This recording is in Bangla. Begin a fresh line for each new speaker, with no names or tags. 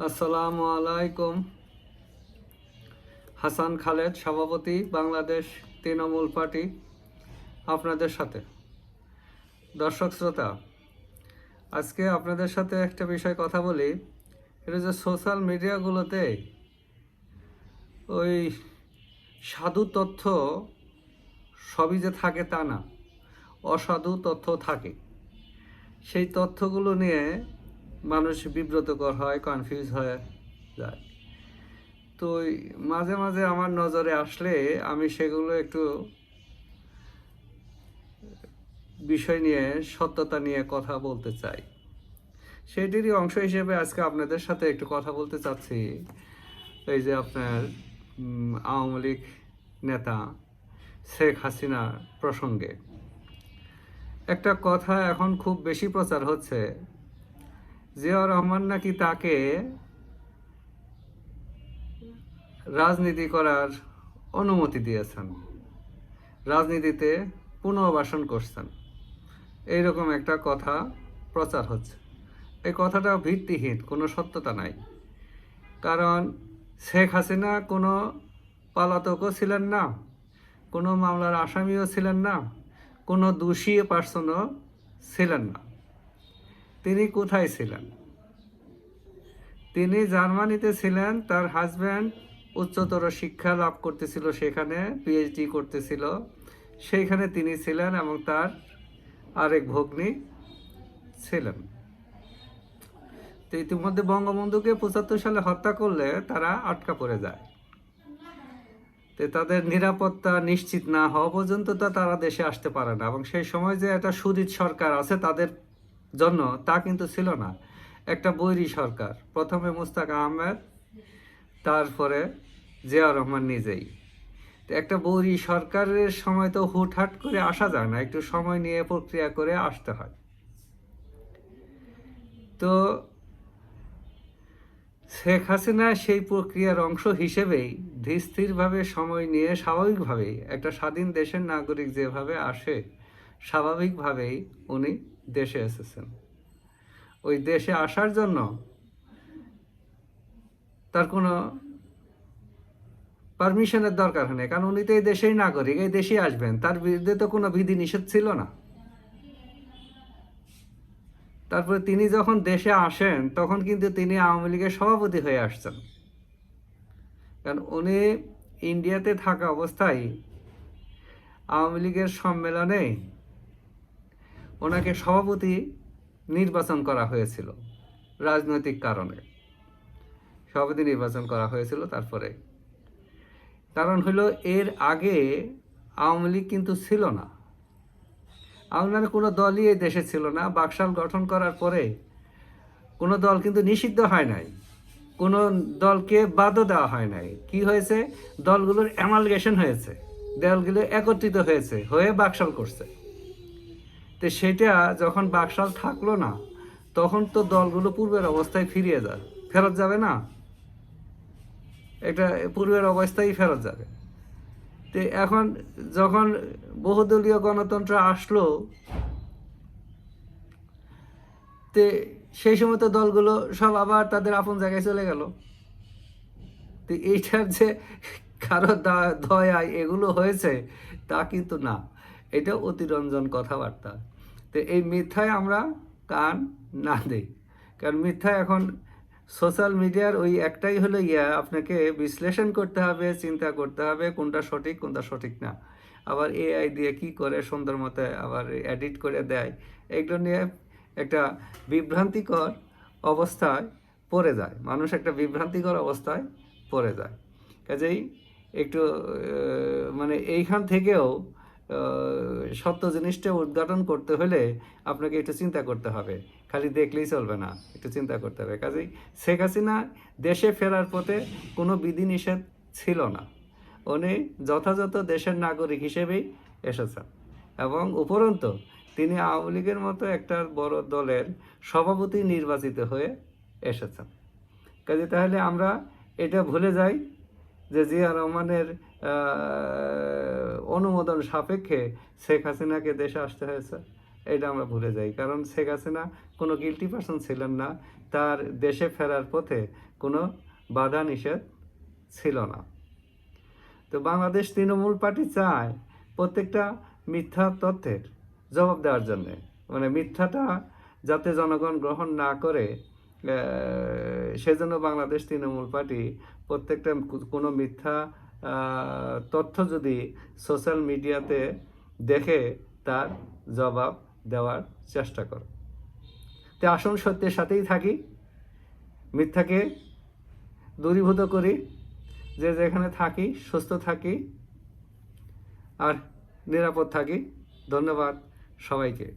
আসসালামু আলাইকুম। হাসান খালেদ, সভাপতি, বাংলাদেশ তৃণমূল পার্টি, আপনাদের সাথে। দর্শক শ্রোতা, আজকে আপনাদের সাথে একটা বিষয় কথা বলি। এটা যে সোশ্যাল মিডিয়াগুলোতে ওই সাধু তথ্য সবই যে থাকে তা না, অসাধু তথ্য থাকে। সেই তথ্যগুলো নিয়ে মানুষ বিব্রতকর হয়, কনফিউজ হয়ে যায়। তো মাঝে মাঝে আমার নজরে আসলে আমি সেগুলো একটু বিষয় নিয়ে, সত্যতা নিয়ে কথা বলতে চাই। সেটিরই অংশ হিসেবে আজকে আপনাদের সাথে একটু কথা বলতে চাচ্ছি। এই যে আপনার আওয়ামী লীগ নেতা শেখ হাসিনা প্রসঙ্গে একটা কথা এখন খুব বেশি প্রচার হচ্ছে, জিয়াউর রহমান নাকি তাকে রাজনীতি করার অনুমতি দিয়েছেন, রাজনীতিতে পুনর্বাসন করছেন, এইরকম একটা কথা প্রচার হচ্ছে। এই কথাটা ভিত্তিহীন, কোনো সত্যতা নাই। কারণ শেখ হাসিনা কোনো পলাতকও ছিলেন না, কোনো মামলার আসামিও ছিলেন না, কোনো দোষী পার্সনও ছিলেন না। তিনি কোথায় ছিলেন? তিনি জার্মানিতে ছিলেন। তার হাজব্যান্ড উচ্চতর শিক্ষা লাভ করতেছিল, সেখানে পিএইচডি করতেছিল, সেইখানে তিনি ছিলেন এবং তার আরেক ভগ্নী ছিলেন। তো ইতিমধ্যে বঙ্গবন্ধুকে 75 সালে হত্যা করলে তারা আটকা পড়ে যায়। তো তাদের নিরাপত্তা নিশ্চিত না হওয়া পর্যন্ত তো তারা দেশে আসতে পারে না। এবং সেই সময় যে একটা সুজিত সরকার আছে তাদের জন্য, তা কিন্তু ছিল না। একটা বৈরী সরকার, প্রথমে মুস্তাক আহমেদ, তারপরে জিয়াউর রহমান নিজেই। তো একটা বৈরী সরকারের সময় তো হুটহাট করে আসা যায় না, একটু সময় নিয়ে প্রক্রিয়া করে আসতে হয়। তো শেখ হাসিনা সেই প্রক্রিয়ার অংশ হিসেবেই ধীরস্থিরভাবে সময় নিয়ে স্বাভাবিকভাবেই একটা স্বাধীন দেশের নাগরিক যেভাবে আসে, স্বাভাবিকভাবেই উনি দেশে এসেছেন। ওই দেশে আসার জন্য তার কোনো পারমিশনের দরকার হয় না, কারণ উনি তো এই দেশেই নাগরিক, এই দেশেই আসবেন। তার বিরুদ্ধে তো কোনো বিধি নিষেধ ছিল না। তারপরে তিনি যখন দেশে আসেন তখন কিন্তু তিনি আওয়ামী লীগের সভাপতি হয়ে আসছেন। কারণ উনি ইন্ডিয়াতে থাকা অবস্থায় আওয়ামী লীগের সম্মেলনে ওনাকে সভাপতি নির্বাচন করা হয়েছিল, রাজনৈতিক কারণে সভাপতি নির্বাচন করা হয়েছিল। তারপরে কারণ হলো, এর আগে আওয়ামী লীগ কিন্তু ছিল না, আওয়ামী লীগের কোনো দলই এই দেশে ছিল না। বাকশাল গঠন করার পরে কোনো দল কিন্তু নিষিদ্ধ হয় নাই, কোনো দলকে বাদও দেওয়া হয় নাই। কি হয়েছে? দলগুলোর অ্যামালগেশন হয়েছে, দলগুলো একত্রিত হয়েছে, হয়ে বাকশাল করছে। তো সেটা যখন বাকশাল থাকলো না, তখন তো দলগুলো পূর্বের অবস্থায় ফেরত যাবে না, এটা পূর্বের অবস্থায় ফেরত যাবে। তো এখন যখন বহুদলীয় গণতন্ত্র আসলো, তো সেই সময় তো দলগুলো সব আবার তাদের আপন জায়গায় চলে গেল। তো এইটার যে কারো দয়ায় এগুলো হয়েছে তা কিন্তু না, এটা অতিরঞ্জন কথাবার্তা। তো এই মিথ্যায় আমরা কান না দিই, কারণ মিথ্যা এখন সোশ্যাল মিডিয়ার ওই একটাই হলো আপনাকে বিশ্লেষণ করতে হবে, চিন্তা করতে হবে কোনটা সঠিক কোনটা সঠিক না। আবার এআই দিয়ে কি করে সুন্দর মতো আবার এডিট করে দেয়, এগুলো নিয়ে একটা বিভ্রান্তিকর অবস্থায় পড়ে যায় মানুষ, একটা বিভ্রান্তিকর অবস্থায় পড়ে যায়। কাজেই একটু মানে এইখান থেকেও সত্য জিনিসটা উদ্ঘাটন করতে হলে আপনাকে একটু চিন্তা করতে হবে, খালি দেখলেই চলবে না, একটু চিন্তা করতে হবে। কাজেই শেখ হাসিনা দেশে ফেরার পথে কোনো বিধিনিষেধ ছিল না, উনি যথাযথ দেশের নাগরিক হিসেবেই এসেছেন। এবং উপরন্তু তিনি আওয়ামী লীগের মতো একটা বড় দলের সভাপতি নির্বাচিত হয়ে এসেছেন। কাজে তাহলে আমরা এটা ভুলে যাই যে জিয়া রহমানের অনুমোদন সাপেক্ষে শেখ হাসিনাকে দেশে আসতে হয়েছে, এটা আমরা ভুলে যাই। কারণ শেখ হাসিনা কোনো গিল্টি পারসন ছিলেন না, তার দেশে ফেরার পথে কোনো বাধা নিষেধ ছিল না। তো বাংলাদেশ তৃণমূল পার্টি চায় প্রত্যেকটা মিথ্যা তথ্যের জবাব দেওয়ার জন্যে, মানে মিথ্যাটা যাতে জনগণ গ্রহণ না করে, সেজন্য বাংলাদেশ তৃণমূল পার্টি প্রত্যেকটা কোনো মিথ্যা তথ্য যদি সোশ্যাল মিডিয়াতে দেখে তার জবাব দেওয়ার চেষ্টা করে। তো আসুন সত্যের সাথেই থাকি, মিথ্যাকে দূরীভূত করি, যে যেখানে থাকি সুস্থ থাকি আর নিরাপদ থাকি। ধন্যবাদ সবাইকে।